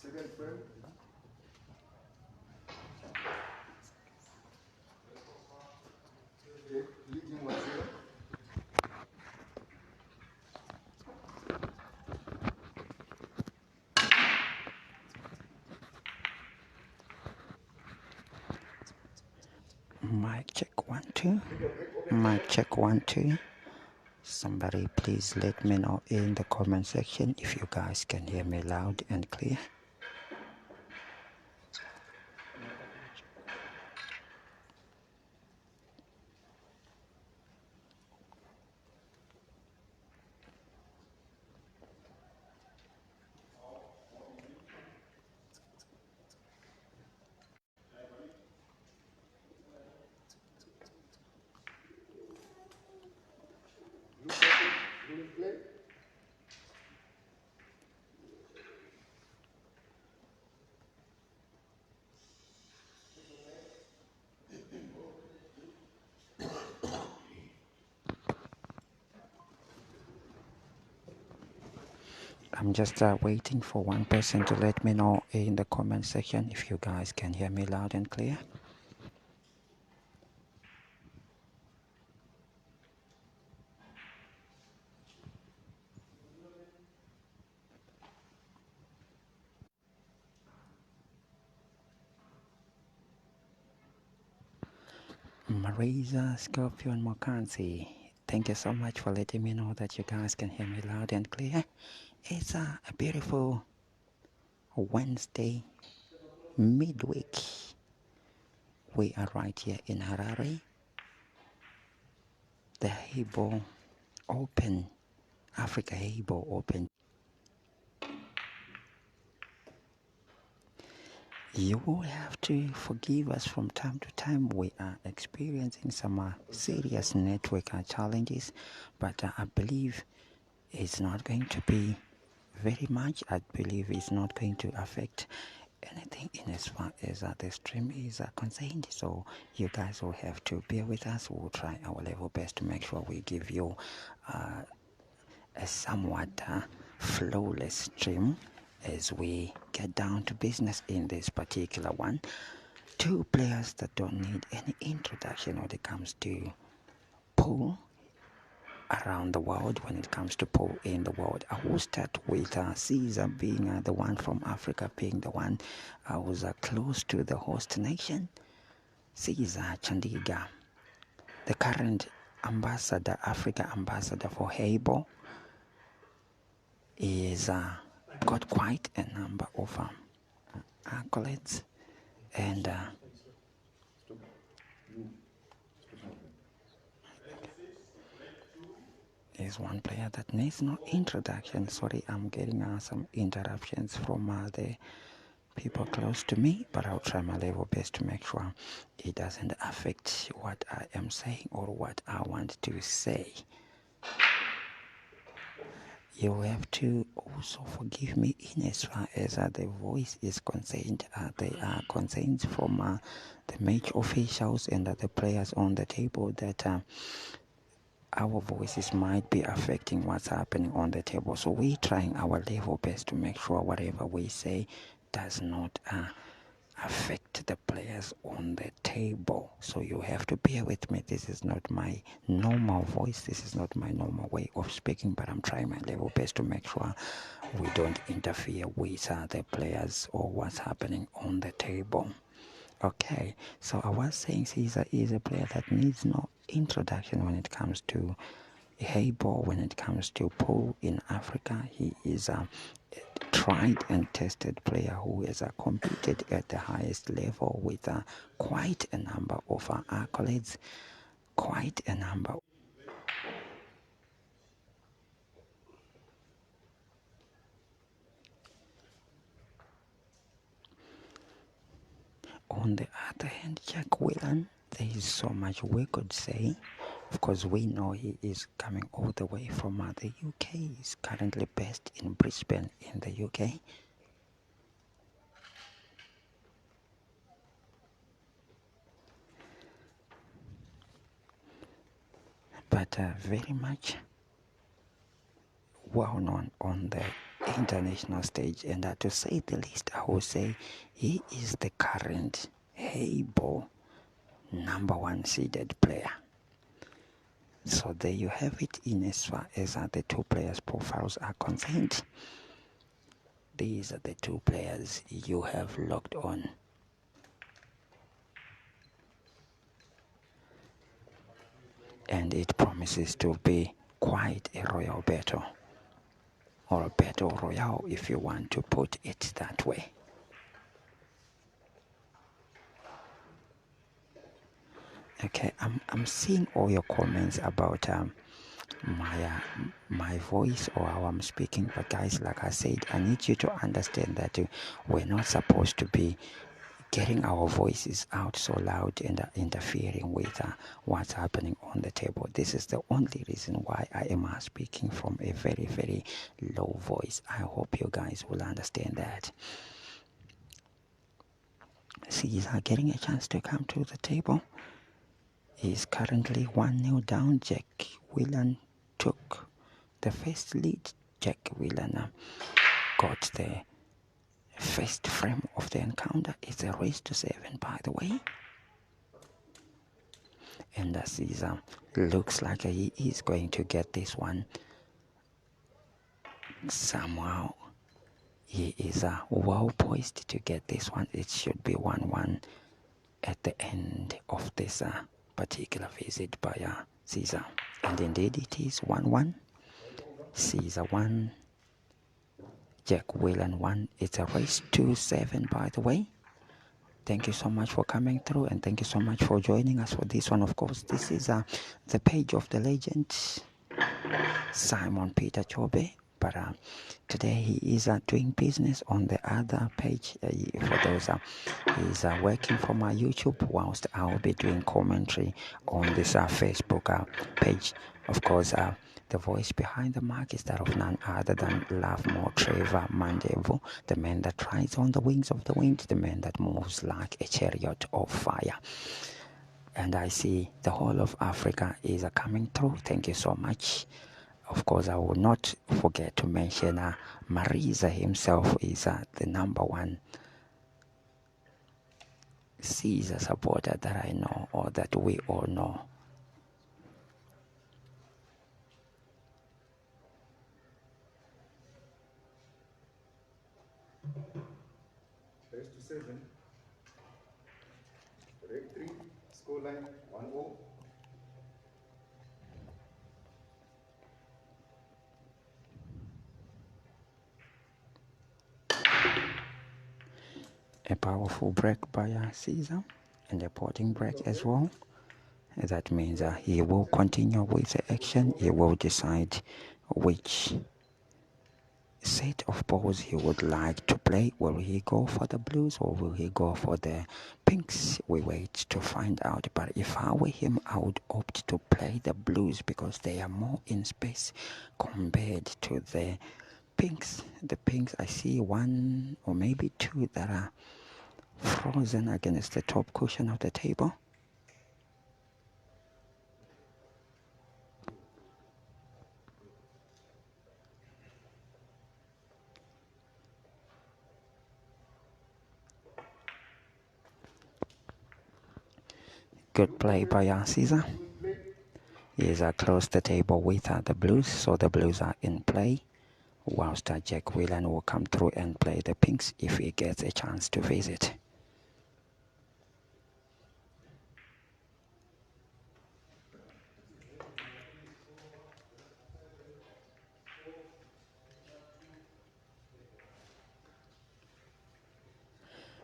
Second frame. Okay, leading 1-0. Mic check 1 2. Mic check 1 2. Somebody please let me know in the comment section if you guys can hear me loud and clear. Blue play. I'm just waiting for one person to let me know in the comment section if you guys can hear me loud and clear. Marisa, Scorpion, Mokansi, thank you so much for letting me know that you guys can hear me loud and clear. It's a beautiful Wednesday midweek. We are right here in Harare. The Heyball Open, Africa Heyball Open. You will have to forgive us from time to time. We are experiencing some serious network challenges, but I believe it's not going to be very much. I believe it's not going to affect anything in as far as the stream is concerned. So you guys will have to bear with us. We'll try our level best to make sure we give you a somewhat flawless stream as we get down to business in this particular one. Two players that don't need any introduction when it comes to pool around the world, when it comes to pool in the world. I will start with CAESER being the one from Africa, being the one who's close to the host nation. CAESER CHANDIGA, the current ambassador, Africa ambassador for HEYBALL, is got quite a number of accolades, and is one player that needs no introduction. Sorry, I'm getting some interruptions from the people close to me, but I'll try my level best to make sure it doesn't affect what I am saying or what I want to say. You have to also forgive me in as far as the voice is concerned. They are concerns from the match officials and the players on the table that our voices might be affecting what's happening on the table. So we're trying our level best to make sure whatever we say does not affect the players on the table. So you have to bear with me. This is not my normal voice. This is not my normal way of speaking, but I'm trying my level best to make sure we don't interfere with the players or what's happening on the table. Okay, so I was saying CAESER is a player that needs no introduction when it comes to HEYBALL, when it comes to pool in Africa. He is a tried and tested player who has competed at the highest level with quite a number of accolades, quite a number. On the other hand, WHELAN, there is so much we could say. Of course, we know he is coming all the way from the UK. He's currently based in Brisbane in the UK. But very much well known on the international stage, and to say the least, I will say he is the current HEYBALL number one seeded player. So there you have it in as far as the two players' profiles are concerned. These are the two players you have locked on. And it promises to be quite a royal battle, or a battle royale if you want to put it that way. Okay, I'm seeing all your comments about my voice or how I'm speaking, but guys, like I said, I need you to understand that we're not supposed to be getting our voices out so loud and interfering with what's happening on the table. This is the only reason why I am speaking from a very, very low voice. I hope you guys will understand that. Caesar getting a chance to come to the table. He's currently 1-0 down. WHELAN took the first lead. WHELAN got the first frame of the encounter. It's a race to 7, by the way. And Caesar looks like he is going to get this one somehow. He is well poised to get this one. It should be 1-1 at the end of this particular visit by Caesar. And indeed it is 1-1. Caesar 1, WHELAN 1. It's a race to 7, by the way. Thank you so much for coming through, and thank you so much for joining us for this one. Of course, this is the page of the legend, Simon Peter Chobe. But today he is doing business on the other page. For those, he's working for my YouTube, whilst I'll be doing commentary on this Facebook page. Of course, the voice behind the mic is that of none other than Lovemore Trevor Mandevo, the man that rides on the wings of the wind, the man that moves like a chariot of fire. And I see the whole of Africa is coming through. Thank you so much. Of course, I will not forget to mention Marisa himself is the number one Caesar supporter that I know, or that we all know. Race to 7. Reg 3, scoreline 1-0. A powerful break by Caesar, and a potting break as well. That means he will continue with the action. He will decide which set of balls he would like to play. Will he go for the blues or will he go for the pinks? We wait to find out. But if I were him, I would opt to play the blues because they are more in space compared to the pinks. The pinks, I see one or maybe two that are frozen against the top cushion of the table. Good play by Caesar. He is close the table with the blues, so the blues are in play, whilst WHELAN will come through and play the pinks if he gets a chance to visit.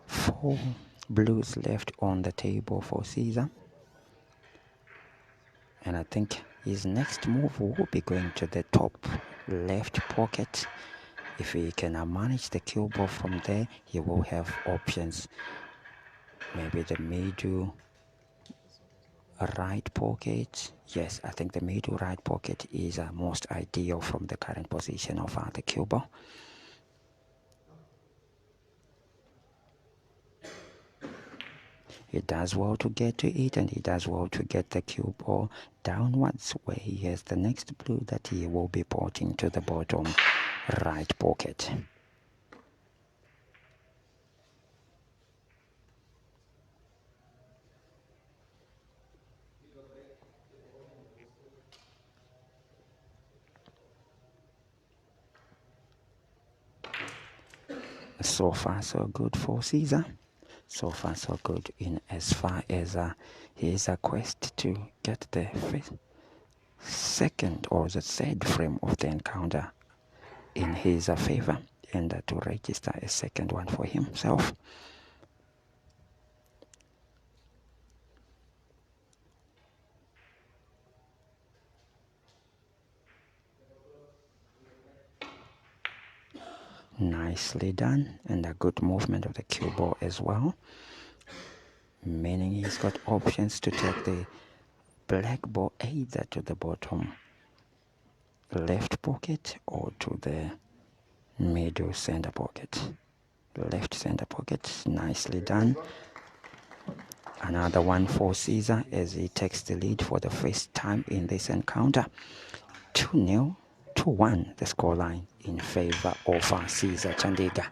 Four blues left on the table for Caesar. And I think his next move will be going to the top left pocket. If he can manage the cue ball from there, he will have options. Maybe the middle right pocket. Yes, I think the middle right pocket is most ideal from the current position of the cue ball. He does well to get to it, and he does well to get the cue ball downwards, where he has the next blue that he will be porting to the bottom right pocket. So far so good for Caesar. So far so good in as far as his quest to get the second or the third frame of the encounter in his favor, and to register a second one for himself. Nicely done, and a good movement of the cue ball as well, meaning he's got options to take the black ball either to the bottom left pocket or to the middle center pocket. Left center pocket, nicely done. Another one for Caesar as he takes the lead for the first time in this encounter. 2-0, 2-1 the scoreline in favor of Caesar Chandiga.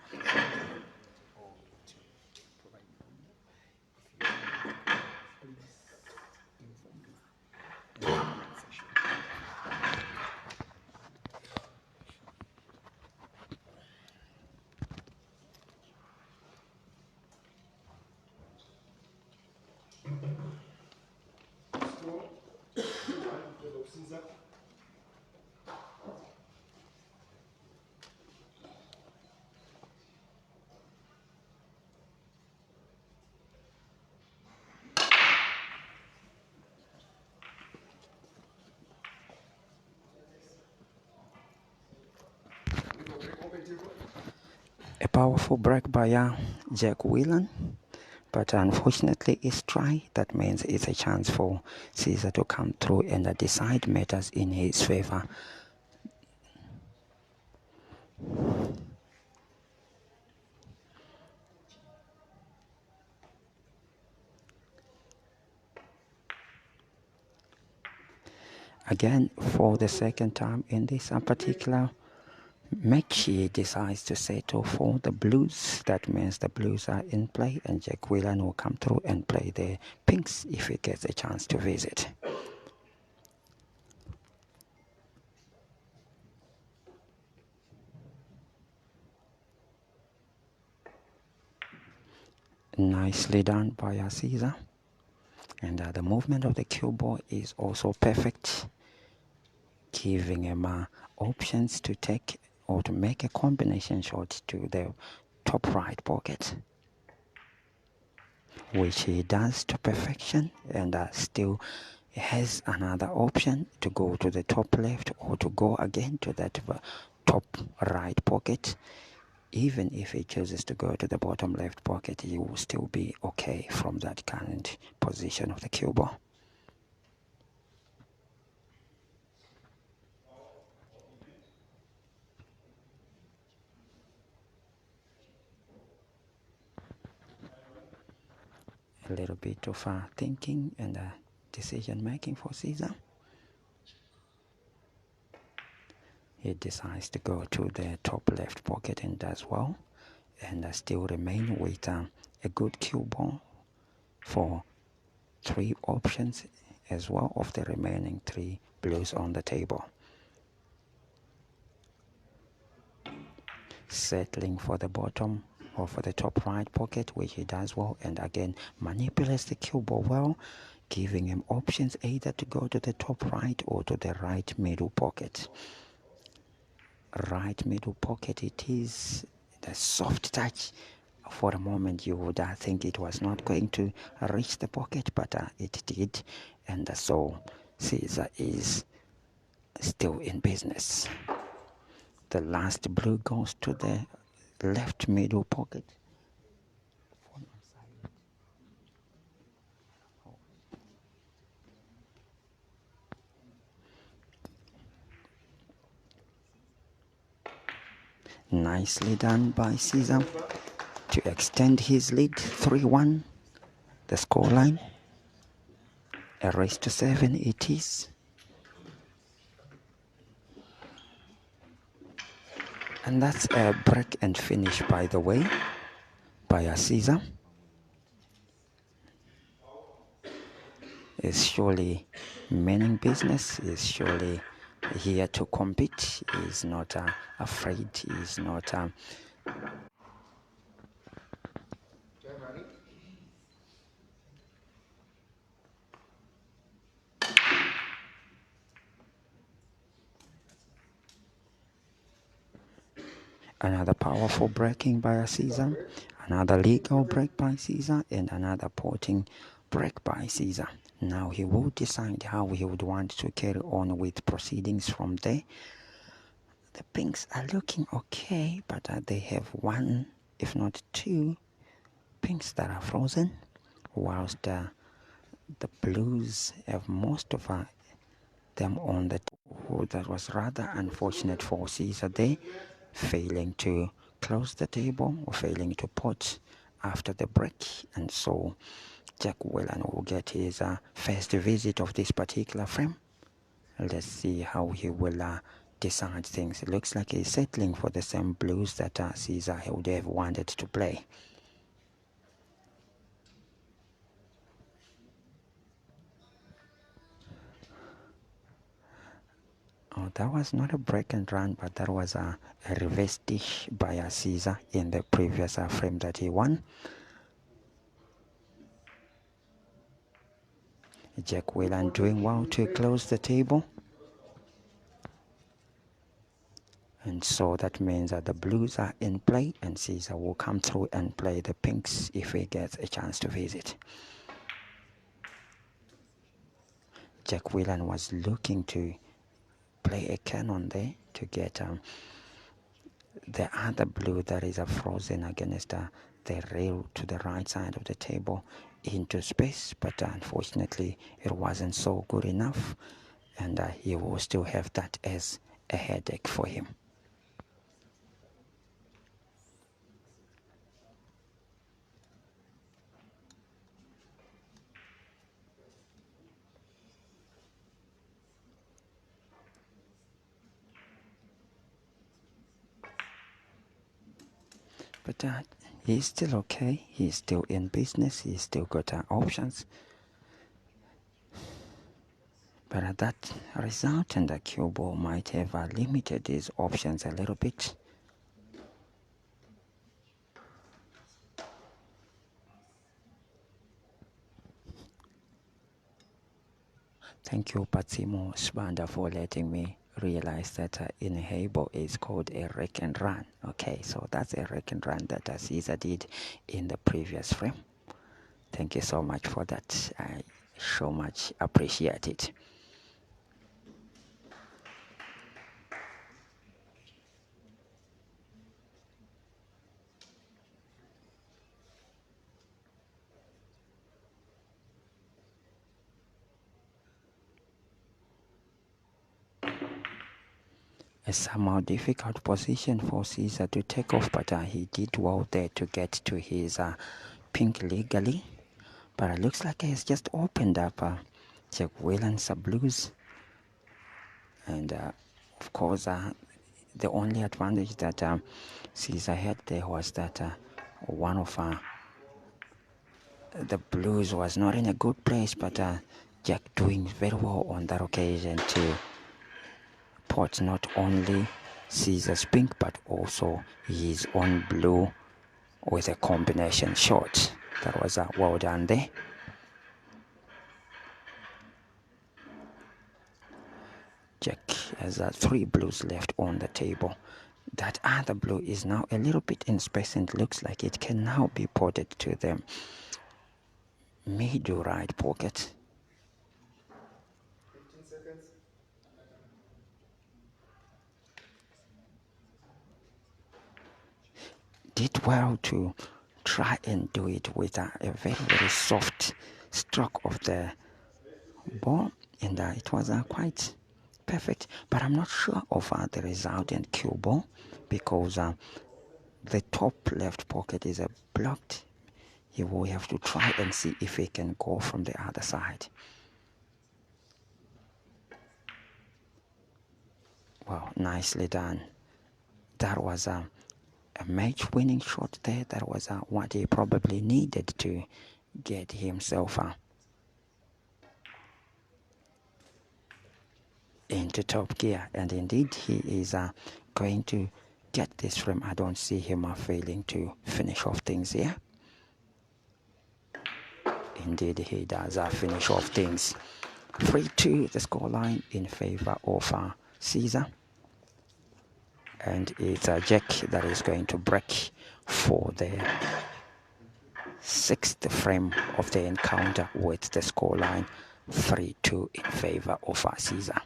A powerful break by Jack WHELAN, but unfortunately it's try. That means it's a chance for Caesar to come through and decide matters in his favor. Again, for the second time in this particular match, he decides to settle for the blues. That means the blues are in play, and Jack WHELAN will come through and play the pinks if he gets a chance to visit. Nicely done by Caesar. And the movement of the cue ball is also perfect, giving him options to take or to make a combination shot to the top right pocket, which he does to perfection, and still has another option to go to the top left or to go again to that top right pocket. Even if he chooses to go to the bottom left pocket, he will still be okay from that current position of the cue ball. A little bit of thinking and decision making for Caesar. He decides to go to the top left pocket and does well, and still remain with a good cue ball for 3 options as well of the remaining 3 blues on the table. Settling for the bottom or for the top right pocket, which he does well, and again manipulates the cue ball well, giving him options either to go to the top right or to the right middle pocket. Right middle pocket it is. The soft touch, for a moment you would think it was not going to reach the pocket, but it did, and so Caesar is still in business. The last blue goes to the left middle pocket. Nicely done by Caesar to extend his lead 3-1, the scoreline. A race to 7 it is. And that's a break and finish, by the way, by a CAESER. Is surely meaning business, is surely here to compete, is not afraid, is not Okay, ready? another powerful breaking by a CAESER, another legal break by CAESER, and another porting break by CAESER. Now he will decide how he would want to carry on with proceedings from there. The pinks are looking okay, but they have one, if not two, pinks that are frozen, whilst the blues have most of them on the table. That was rather unfortunate for CAESER there, failing to close the table or failing to pot after the break, and so Jack Whelan will get his first visit of this particular frame. Let's see how he will decide things. It looks like he's settling for the same blues that CAESER would have wanted to play. Oh, that was not a break and run, but that was a reverse dish by a CAESER in the previous frame that he won. Jack Whelan doing well to close the table. And so that means that the blues are in play, and CAESER will come through and play the pinks if he gets a chance to visit. Jack Whelan was looking to play a cannon there to get the other blue that is frozen against the rail to the right side of the table into space, but unfortunately it wasn't so good enough, and he will still have that as a headache for him. But he's still okay, he's still in business, he's still got options. But that result and the cue ball might have limited his options a little bit. Thank you, Patsimo Spanda, for letting me realize that in Heyball is called a rake and run. Okay, so that's a rake and run that CAESER did in the previous frame. Thank you so much for that. I so much appreciate it. A somehow difficult position for CAESER to take off, but he did well there to get to his pink legally. But it looks like he's just opened up Jack Whelan's blues. And of course, the only advantage that CAESER had there was that one of the blues was not in a good place, but Jack doing very well on that occasion to pot not only CAESER's pink but also his own blue with a combination shot. That was well done there. Jack has 3 blues left on the table. That other blue is now a little bit in space and looks like it can now be ported to the middle right pocket. 15 seconds. Did well to try and do it with a very, very soft stroke of the ball, and it was quite perfect. But I'm not sure of the result in cue ball because the top left pocket is blocked. He will have to try and see if he can go from the other side. Wow, nicely done. that was a match-winning shot there. That was what he probably needed to get himself into top gear, and indeed he is going to get this frame. I don't see him failing to finish off things here. Indeed he does finish off things. 3-2 the scoreline in favor of CAESER, and it's a Jack that is going to break for the 6th frame of the encounter with the scoreline 3-2 in favor of CAESER.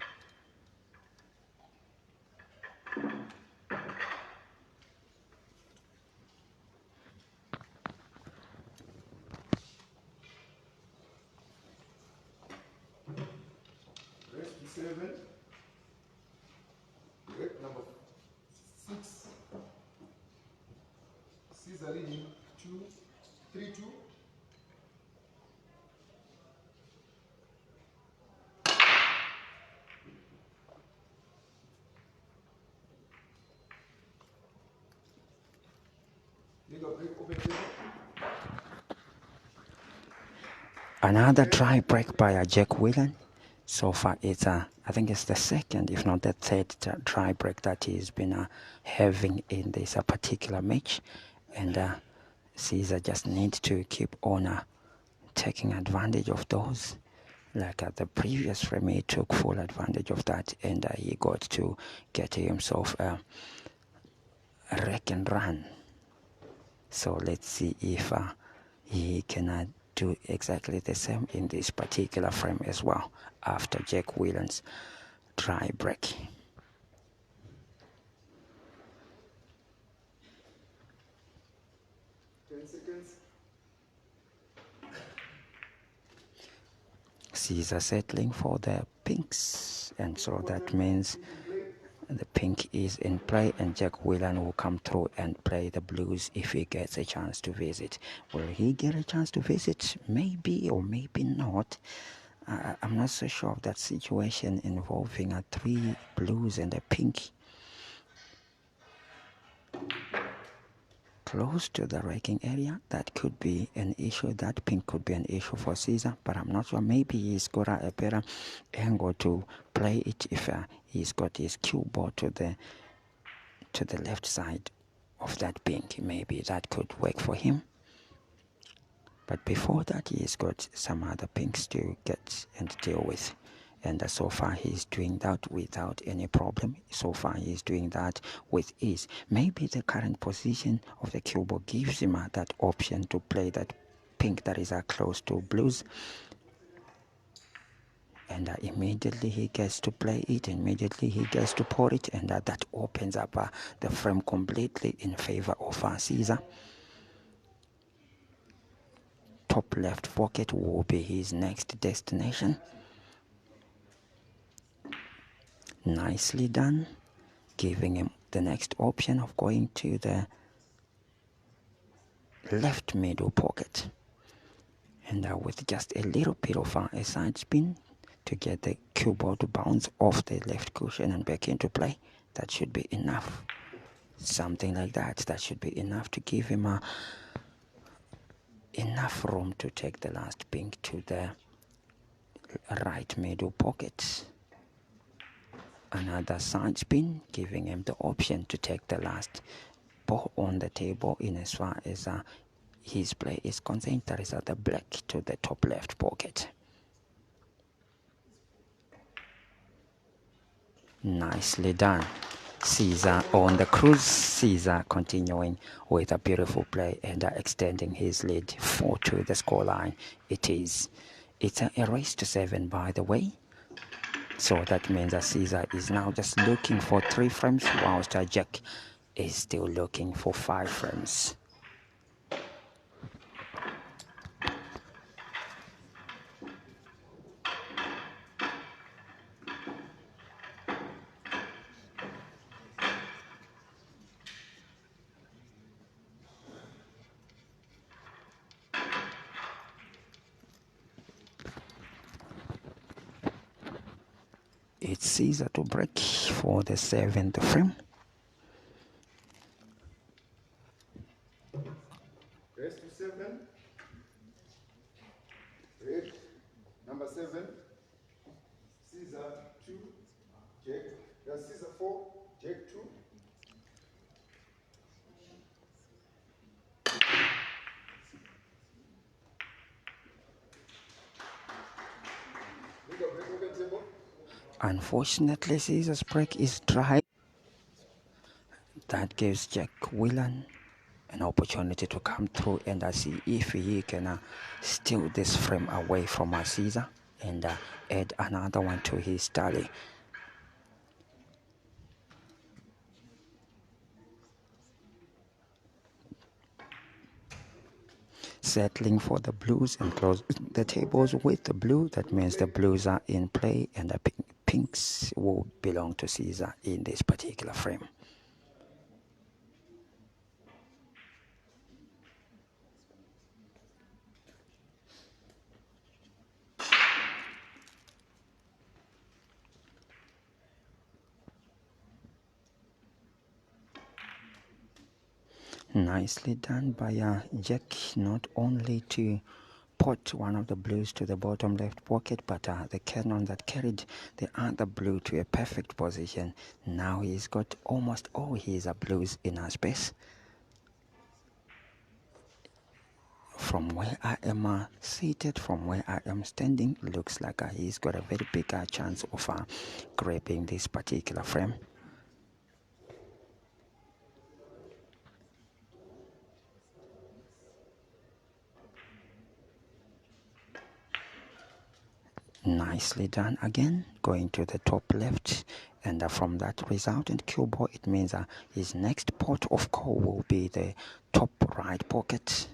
Race B7. Break number 6. CAESER leading 3-2. Another dry break by Jack WHELAN. So far it's I think it's the second, if not the third dry break that he's been having in this particular match, and CAESER just needs to keep on taking advantage of those. Like the previous frame, he took full advantage of that, and he got to get himself a wreck and run. So let's see if he can do exactly the same in this particular frame as well after Jack WHELAN's dry break. CAESER settling for the pinks, and so that means the pink is in play, and Jack WHELAN will come through and play the blues if he gets a chance to visit. Will he get a chance to visit? Maybe or maybe not. I'm not so sure of that situation involving 3 blues and a pink close to the raking area. That could be an issue. That pink could be an issue for CAESER, but I'm not sure. Maybe he's got a better angle to play it if he's got his cue ball to the left side of that pink. Maybe that could work for him. But before that, he's got some other pinks to get and deal with. And so far he's doing that without any problem. So far he's doing that with ease. Maybe the current position of the cue ball gives him that option to play that pink that is close to blues. And immediately he gets to play it, immediately he gets to pour it, and that opens up the frame completely in favor of CAESER. Top left pocket will be his next destination. Nicely done, giving him the next option of going to the left middle pocket, and with just a little bit of a side spin to get the cue ball to bounce off the left cushion and back into play. That should be enough. Something like that. That should be enough to give him enough room to take the last pink to the right middle pocket. Another side spin, giving him the option to take the last ball on the table in as far as his play is concerned. That is the black to the top left pocket. Nicely done. CAESER on the cruise. CAESER continuing with a beautiful play and extending his lead 4-2 the scoreline. It's a race to 7, by the way. So that means that CAESER is now just looking for 3 frames, whilst Jack is still looking for 5 frames. It's CAESER to break for the 7th frame. F7, red, number 7, Caesar 2, Jack, Caesar 4, Jack 2, legal break open table. Unfortunately, Caesar's break is dry. That gives Jack WHELAN an opportunity to come through and see if he can steal this frame away from Caesar and add another one to his tally. Settling for the blues and close the tables with the blue. That means the blues are in play and the pinks will belong to Caesar in this particular frame. Nicely done by Jack, not only to put one of the blues to the bottom left pocket, but the cannon that carried the other blue to a perfect position. Now he's got almost all his blues in our space. From where I am seated, from where I am standing, looks like he's got a very big chance of grabbing this particular frame. Nicely done again, going to the top left, and from that resultant cue ball, it means his next port of call will be the top right pocket,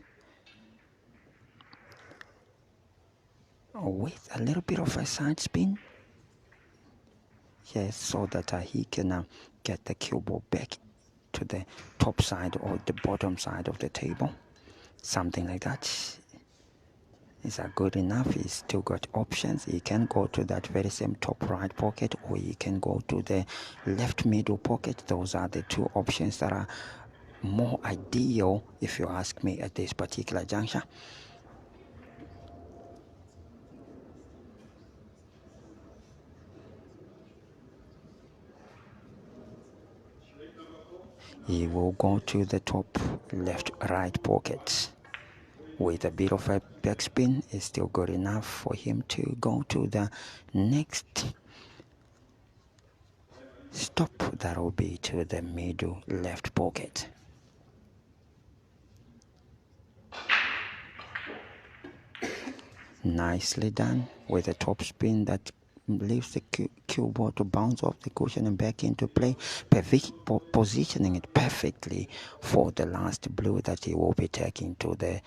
with a little bit of a side spin. Yes, so that he can get the cue ball back to the top side or the bottom side of the table, something like that. Is good enough. He's still got options. He can go to that very same top right pocket, or he can go to the left middle pocket. Those are the two options that are more ideal, if you ask me, at this particular juncture. He will go to the top left right pocket. With a bit of a backspin, is still good enough for him to go to the next stop. That will be to the middle left pocket. Nicely done with a top spin that leaves the cue ball to bounce off the cushion and back into play, positioning it perfectly for the last blue that he will be taking to the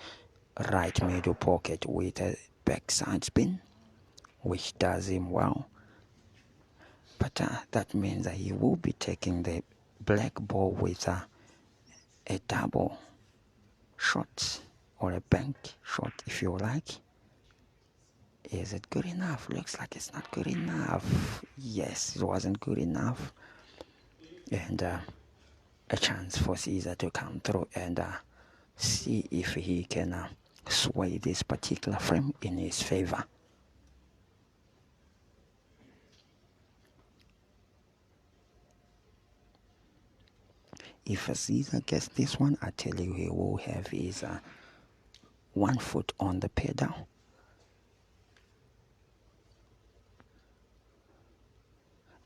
right middle pocket with a backside spin, which does him well. But that means that he will be taking the black ball with a double shot or a bank shot, if you like. Is it good enough? Looks like it's not good enough. Yes, it wasn't good enough. And a chance for Caesar to come through and see if he can sway this particular frame in his favor. If Caesar gets this one, I tell you, he will have his 1 foot on the pedal.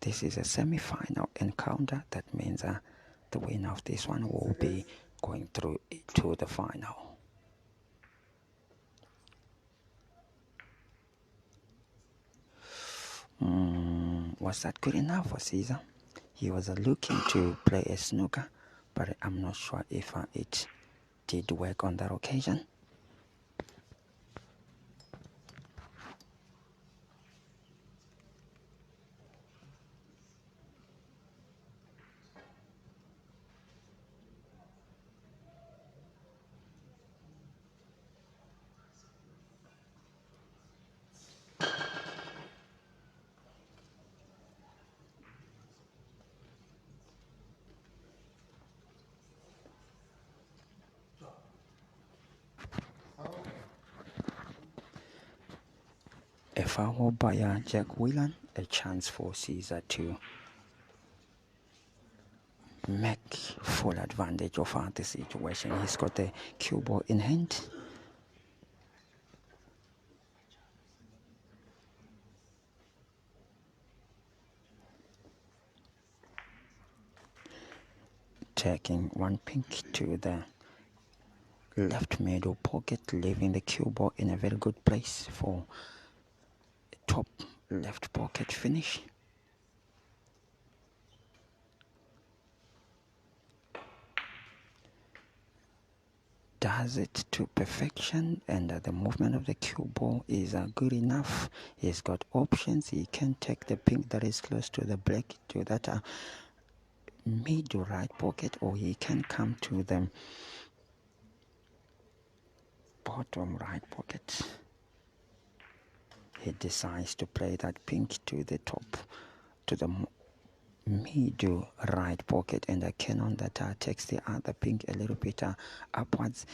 This is a semi-final encounter. That means the winner of this one will be going through to the final. Was that good enough for Caesar? He was looking to play a snooker, but I'm not sure if it did work on that occasion. foul by Jack Whelan, a chance for Caesar to make full advantage of the situation. He's got the cue ball in hand. Taking one pink to the left middle pocket, leaving the cue ball in a very good place for a top left pocket finish. Does it to perfection, and the movement of the cue ball is good enough. He's got options. He can take the pink that is close to the black to that middle right pocket, or he can come to the bottom right pocket. He decides to play that pink to the top, to the middle right pocket, and a cannon that takes the other pink a little bit upwards.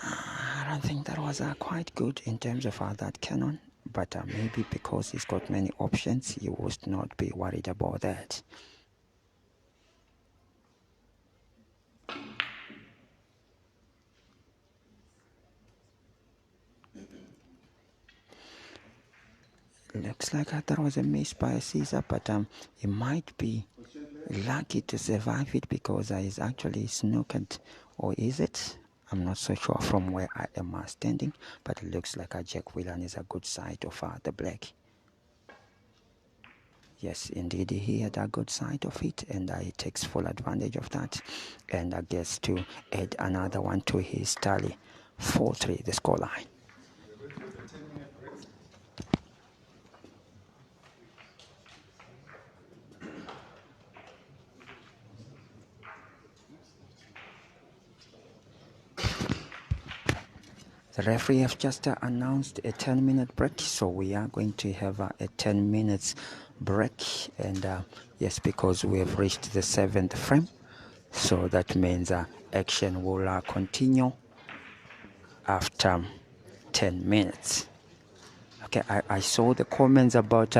I don't think that was quite good in terms of that cannon, but maybe because he's got many options, he would not be worried about that. Looks like that was a miss by Caesar, but he might be lucky to survive it because he's actually snookered, or is it? I'm not so sure from where I am standing, but it looks like Jack Whelan is a good side of the black. Yes, indeed, he had a good side of it, and he takes full advantage of that, and gets to add another one to his tally. 4-3, the scoreline. The referee has just announced a 10-minute break, so we are going to have a 10 minutes break, and yes, because we have reached the 7th frame, so that means action will continue after 10 minutes. Okay, I saw the comments about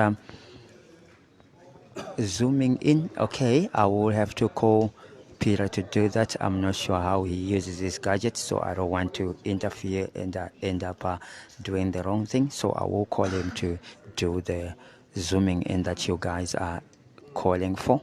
zooming in. Okay, I will have to call Peter to do that. I'm not sure how he uses his gadget, so I don't want to interfere and end up doing the wrong thing. So I will call him to do the zooming in that you guys are calling for.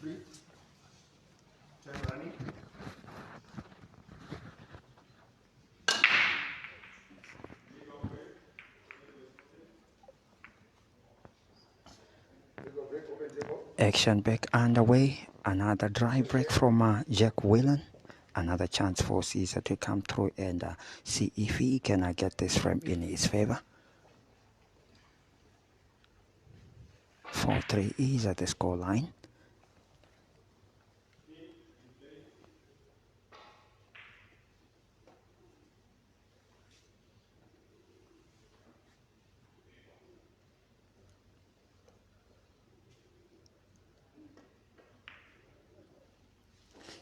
3. Time running. Action back underway. Another dry break from Jack Whelan. Another chance for Caesar to come through and see if he can get this frame in his favor. 4-3 is at the score line.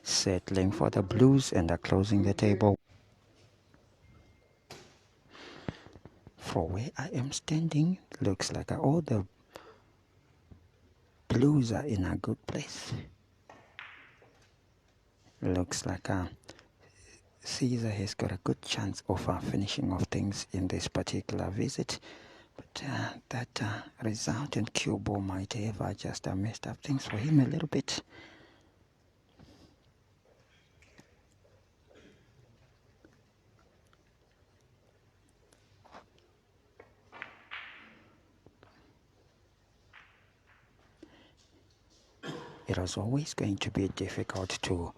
Settling for the blues and closing the table. For where I am standing, looks like all the blues are in a good place. Looks like Caesar has got a good chance of finishing off things in this particular visit. But that resultant cue ball might have just messed up things for him a little bit. It was always going to be difficult to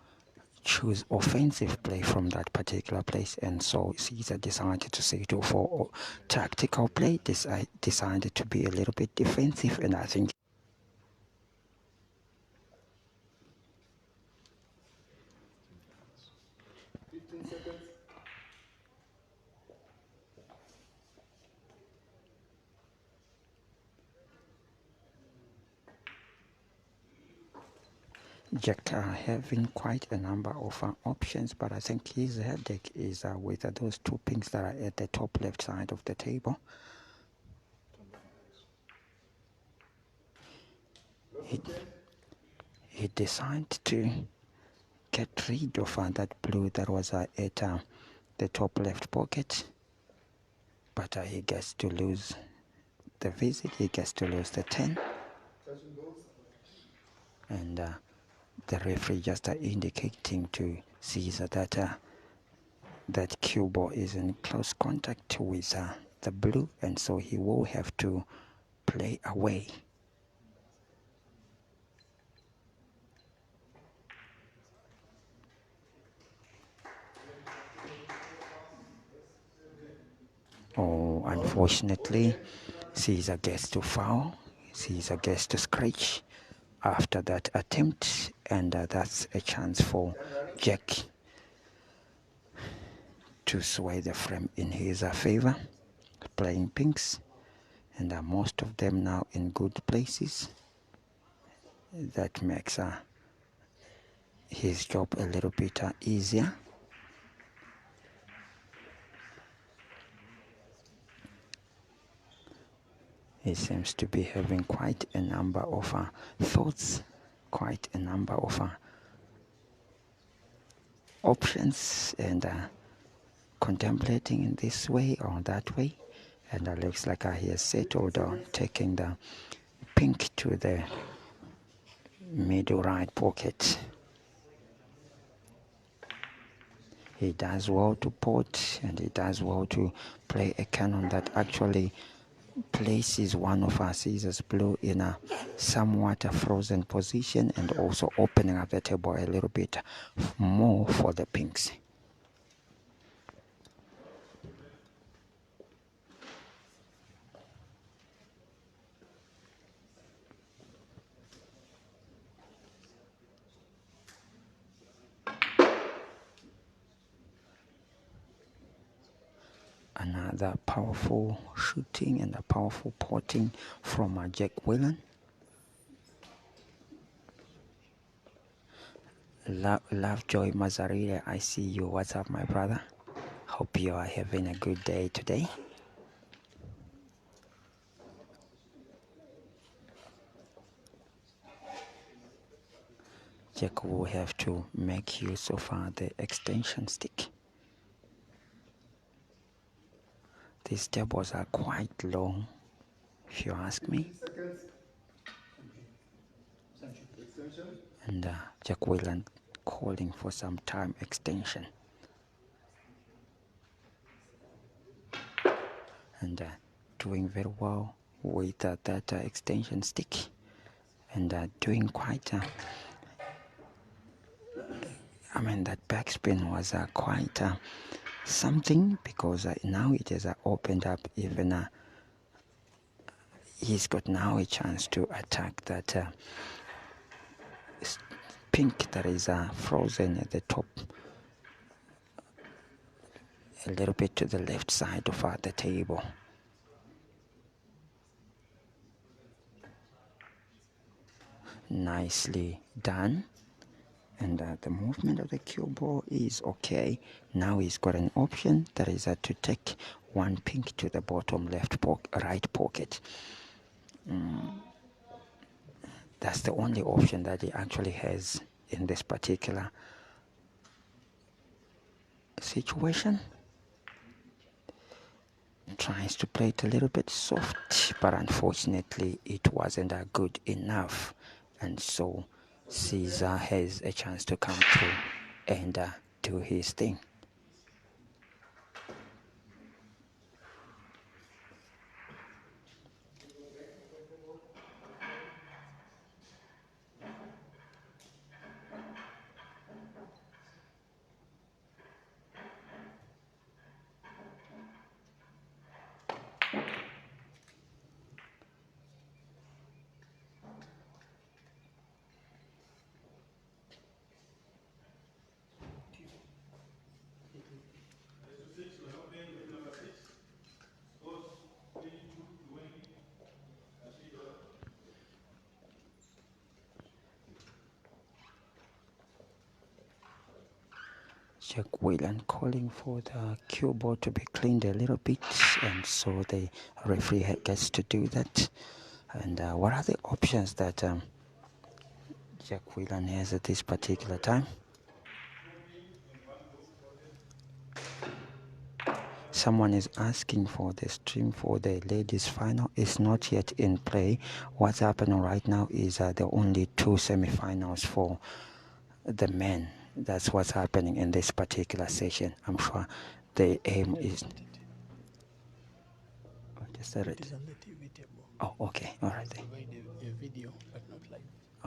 choose offensive play from that particular place, and so Caesar decided to settle for tactical play, decided to be a little bit defensive, and I think 15 seconds. Jack having quite a number of options, but I think his headache is with those two pinks that are at the top left side of the table. He decided to get rid of that blue that was at the top left pocket, but he gets to lose the visit, he gets to lose the 10, and the referee just indicating to Caesar that that cue ball is in close contact with the blue, and so he will have to play away. Oh, unfortunately, Caesar gets to foul, Caesar gets to scratch after that attempt, and that's a chance for Jack to sway the frame in his favor, playing pinks, and most of them now in good places. That makes his job a little bit easier. He seems to be having quite a number of thoughts, quite a number of options, and contemplating in this way or that way. And it looks like he has settled on taking the pink to the middle right pocket. He does well to pot, and he does well to play a cannon that actually places one of our Caesar's blue in a somewhat frozen position, and also opening up the table a little bit more for the pinks. Another powerful shooting and a powerful potting from Jack Whelan. Lovejoy Mazarire, I see you. What's up, my brother? Hope you are having a good day today. Jack will have to make use of the extension stick. These tables are quite long, if you ask me. And Jack Whelan calling for some time extension. And doing very well with that extension stick. And doing quite, I mean, that backspin was quite something, because now it has opened up even, he's got now a chance to attack that pink that is frozen at the top, a little bit to the left side of the table. Nicely done. And the movement of the cue ball is okay. Now he's got an option that is to take one pink to the bottom right pocket. That's the only option that he actually has in this particular situation. Tries to play it a little bit soft, but unfortunately it wasn't good enough, and so Caesar has a chance to come through and do his thing. Jack Whelan calling for the cue ball to be cleaned a little bit, and so the referee gets to do that. And what are the options that Jack Whelan has at this particular time? Someone is asking for the stream for the ladies final. It's not yet in play. What's happening right now is there are only 2 semi-finals for the men. That's what's happening in this particular session. I'm sure the aim is... What is that? It is on the TV table. Oh, okay. All right. Provide a video, but not live.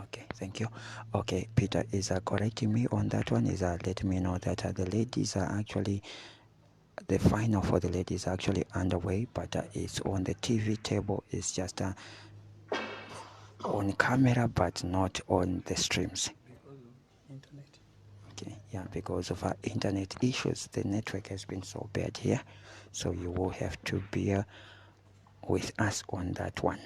Okay, thank you. Okay, Peter is correcting me on that one. Is letting me know that the ladies are actually... The final for the ladies are actually underway, but it's on the TV table. It's just on camera, but not on the streams. Because of internet. Okay, yeah, because of internet issues, the network has been so bad here, so you will have to bear with us on that one.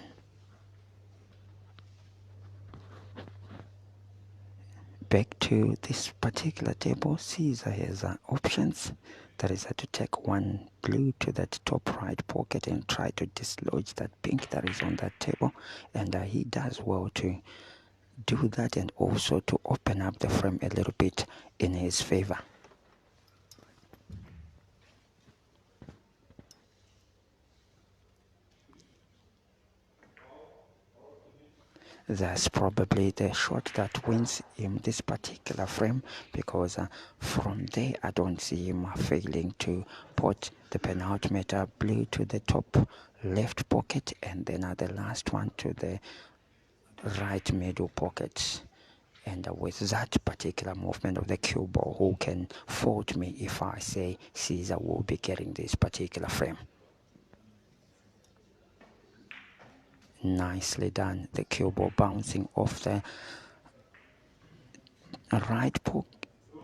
Back to this particular table, Caesar has options. That is to take one blue to that top right pocket and try to dislodge that pink that is on that table, and he does well to do that, and also to open up the frame a little bit in his favor. That's probably the shot that wins him this particular frame, because from there I don't see him failing to put the penultimate blue to the top left pocket, and then the last one to the right middle pocket. And with that particular movement of the cue ball, who can fault me if I say Caesar will be getting this particular frame? Nicely done. The cue ball bouncing off the right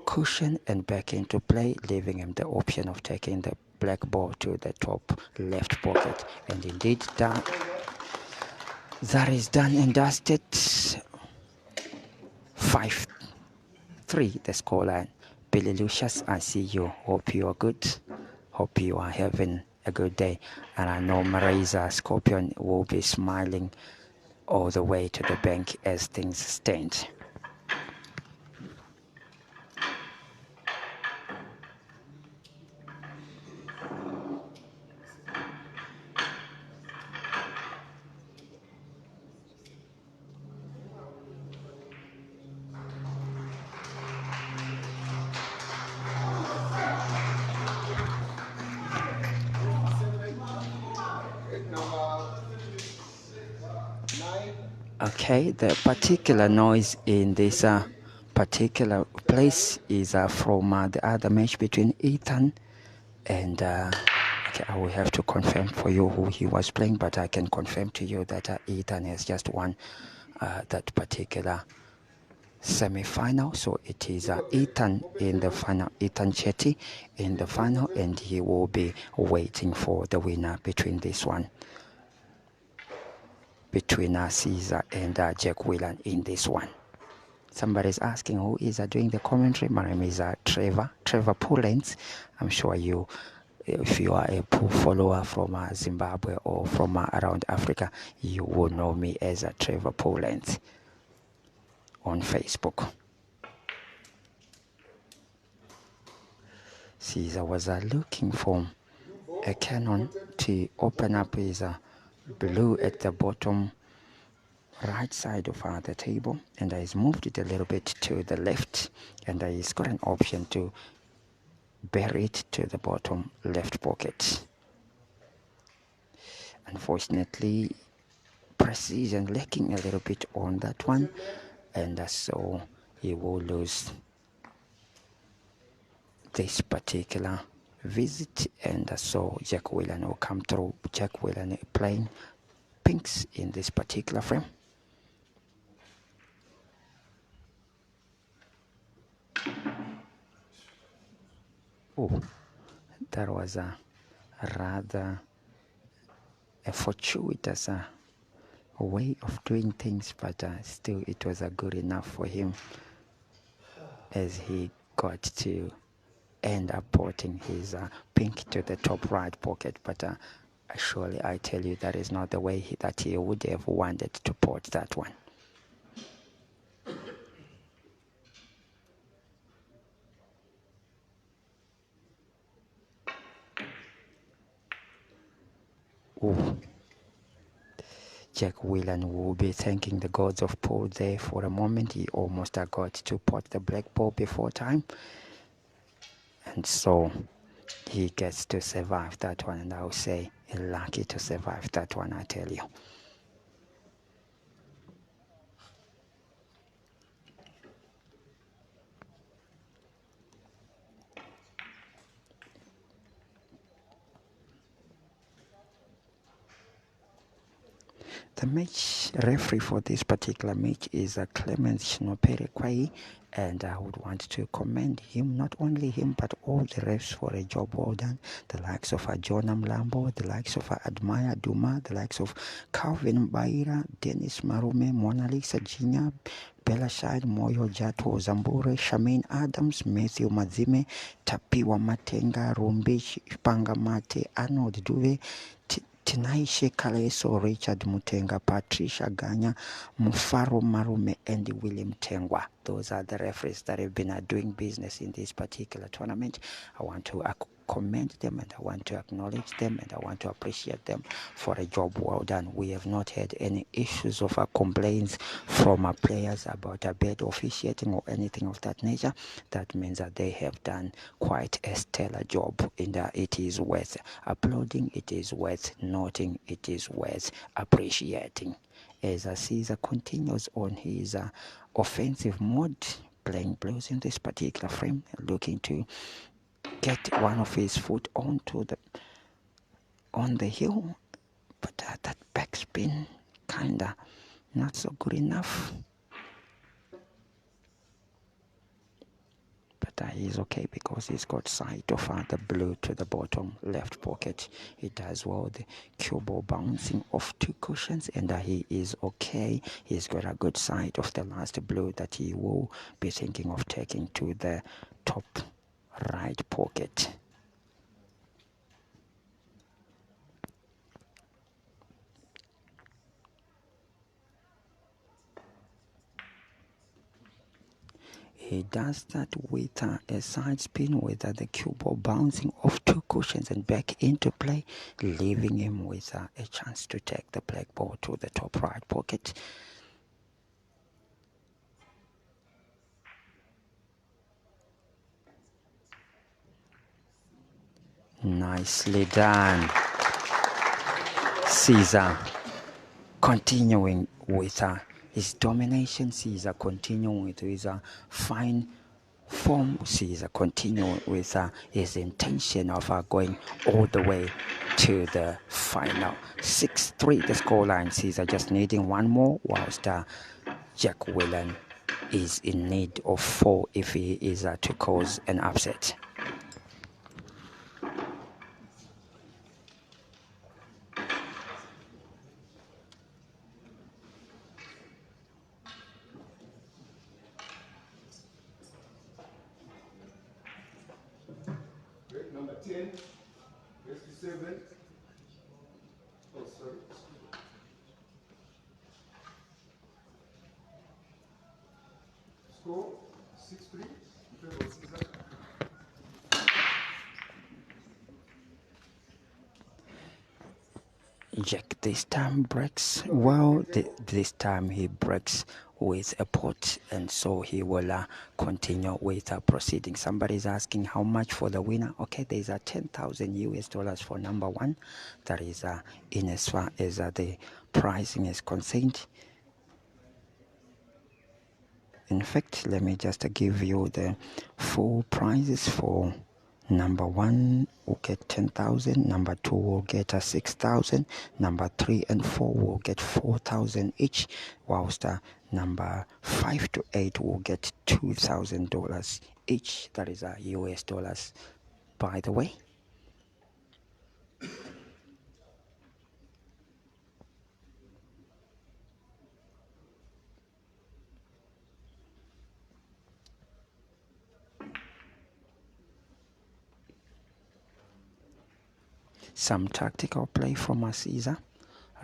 cushion and back into play, leaving him the option of taking the black ball to the top left pocket. And indeed, that is done and dusted. 5-3 the scoreline. Billy Lucius, I see you. Hope you are good. Hope you are having a good day. And I know Marisa Scorpion will be smiling all the way to the bank as things stand. Okay, the particular noise in this particular place is from the other match between Ethan and okay, I will have to confirm for you who he was playing, but I can confirm to you that Ethan has just won that particular semi-final. So it is Ethan in the final, Ethan Chetty in the final, and he will be waiting for the winner between this one, between CAESER and Jack Whelan in this one. Somebody's asking who is doing the commentary. My name is Trevor Pullens. I'm sure you, if you are a pool follower from Zimbabwe or from around Africa, you will know me as Trevor Pullens on Facebook. CAESER was looking for a cannon to open up his blue at the bottom right side of the table, and he's moved it a little bit to the left, and he's got an option to bury it to the bottom left pocket. Unfortunately, precision lacking a little bit on that one, and so he will lose this particular visit, and so Jack Whelan will come through. Jack Whelan playing pinks in this particular frame. Oh, that was a rather a fortuitous way of doing things, but still it was good enough for him, as he got to end up porting his pink to the top right pocket. But surely I tell you, that is not the way that he would have wanted to port that one. Ooh. Jack Whelan will be thanking the gods of pool there for a moment. He almost got to pot the black ball before time, and so he gets to survive that one, and I will say lucky to survive that one, I tell you. The match referee for this particular match is Clement Shinopere Kwai, and I would want to commend him, not only him, but all the refs for a job well done. The likes of Jonah Mlambo, the likes of Admire Duma, the likes of Calvin Baira, Dennis Marume, Mona Lisa Jinya, Bella Shide, Moyo Jato Zambure, Shamin Adams, Matthew Mazime, Tapiwa Matenga, Rumbish Pangamate, Arnold Duve, Tinaishe Kaleso, Richard Mutenga, Patricia Ganya, Mufaro Marume, and William Tengwa. Those are the referees that have been doing business in this particular tournament. I want to commend them, and I want to acknowledge them, and I want to appreciate them for a job well done. We have not had any issues of complaints from players about bad officiating or anything of that nature. That means that they have done quite a stellar job, and it is worth applauding, it is worth noting, it is worth appreciating. As CAESER continues on his offensive mode, playing blues in this particular frame, looking to get one of his foot on the hill, but that backspin kinda not so good enough. But he's okay because he's got sight of the blue to the bottom left pocket. He does well, the cue ball bouncing off two cushions, and he is okay. He's got a good sight of the last blue that he will be thinking of taking to the top right pocket. He does that with a side spin with the cue ball bouncing off two cushions and back into play, leaving him with a chance to take the black ball to the top right pocket. Nicely done. CAESER continuing with his domination. Caesar continuing with his fine form. Caesar continuing with his intention of going all the way to the final. 6-3 the scoreline. Caesar just needing one more, whilst Jack Whelan is in need of 4 if he is to cause an upset. Break number 10, race to 7. Oh, sorry. Score 6-3 in favor of Caesar. Jack this time breaks well. This time he breaks with a pot, and so he will continue with proceeding. Somebody's asking how much for the winner. Okay, there's a 10,000 US dollars for number 1. That is in as far as the pricing is concerned. In fact, let me just give you the full prizes. For number 1 will get 10,000, number 2 will get 6,000, number 3 and 4 will get 4,000 each, whilst number 5 to 8 will get $2,000 each. That is US dollars, by the way. Some tactical play from Caesar,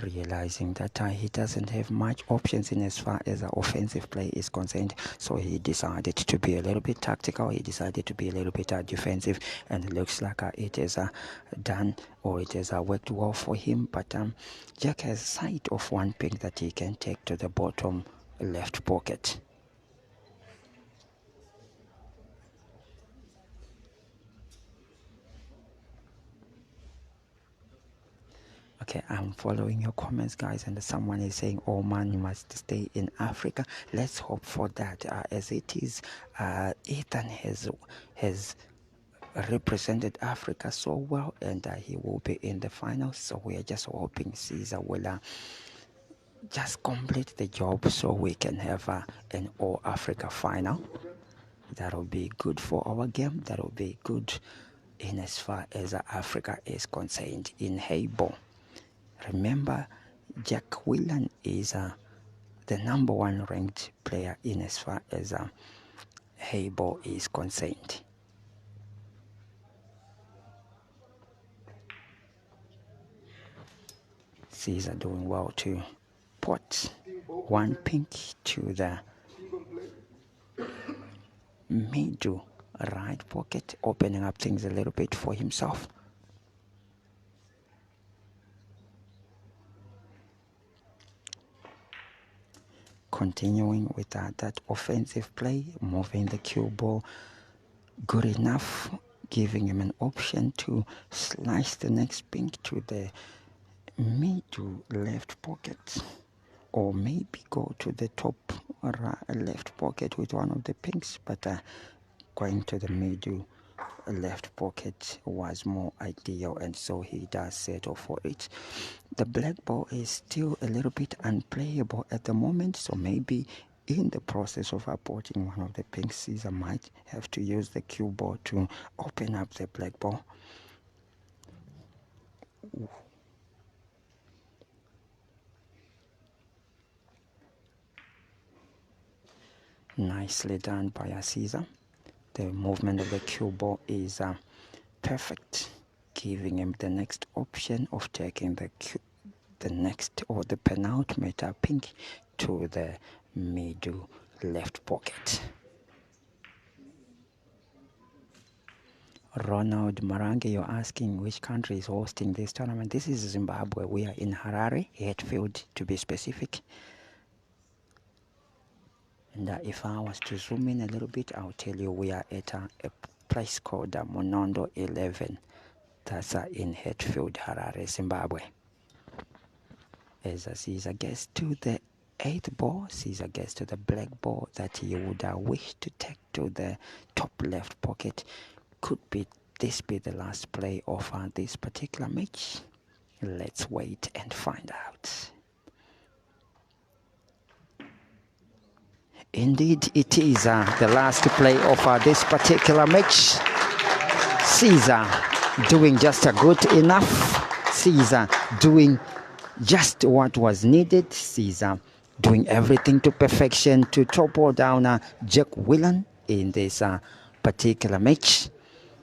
realizing that he doesn't have much options in as far as offensive play is concerned, so he decided to be a little bit tactical. He decided to be a little bit defensive, and it looks like it is done, or it has worked well for him. But Jack has sight of one pick that he can take to the bottom left pocket. Okay, I'm following your comments, guys, and someone is saying, oh man, you must stay in Africa. Let's hope for that. As it is, Ethan has represented Africa so well, and he will be in the finals, so we are just hoping Caesar will just complete the job so we can have an all-Africa final. That will be good for our game. That will be good in as far as Africa is concerned in Heyball. Remember, Jack Whelan is the number 1 ranked player in as far as Heyball is concerned. Caesar doing well to pot 1 pink to the middle right pocket, opening up things a little bit for himself. Continuing with that offensive play, moving the cue ball good enough, giving him an option to slice the next pink to the middle left pocket, or maybe go to the top left pocket with one of the pinks, but going to the middle left pocket was more ideal, and so he does settle for it. The black ball is still a little bit unplayable at the moment, so maybe in the process of apporting one of the pinks, Caesar might have to use the cue ball to open up the black ball. Ooh. Nicely done by Caesar. The movement of the cue ball is perfect, giving him the next option of taking the next or the penultimate pink to the middle left pocket. Ronald Marange, you're asking which country is hosting this tournament. This is Zimbabwe. We are in Harare, Hatfield to be specific. And if I was to zoom in a little bit, I'll tell you we are at a place called Monondo 11. That's in Hatfield, Harare, Zimbabwe. As Caesar gets to the 8th ball. Caesar gets to the black ball that he would wish to take to the top left pocket. Could this be the last play of this particular match? Let's wait and find out. Indeed, it is the last play of this particular match. Caesar doing just good enough. Caesar doing just what was needed. Caesar doing everything to perfection to topple down Jack WHELAN in this particular match.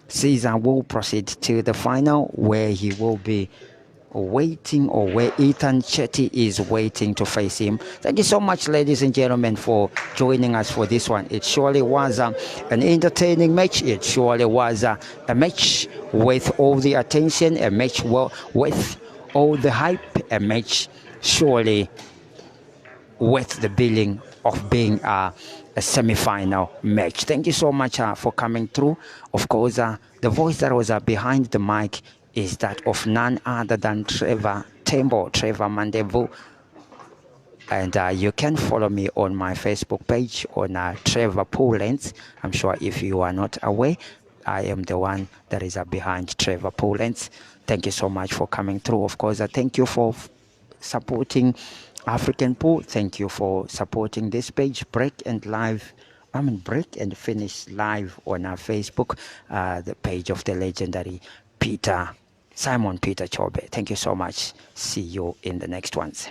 Caesar will proceed to the final, where he will be waiting, or where Ethan Chetty is waiting to face him. Thank you so much, ladies and gentlemen, for joining us for this one. It surely was an entertaining match. It surely was a match with all the attention, a match with all the hype, a match surely worth the billing of being a semi-final match. Thank you so much for coming through. Of course, the voice that was behind the mic is that of none other than Trevor Mandevu. And you can follow me on my Facebook page on Trevor Poolens. I'm sure if you are not aware, I am the one that is behind Trevor Poolens. Thank you so much for coming through. Of course, thank you for supporting African Pool. Thank you for supporting this page, Break and Finish live on our Facebook, the page of the legendary Simon Peter Chobe. Thank you so much. See you in the next ones.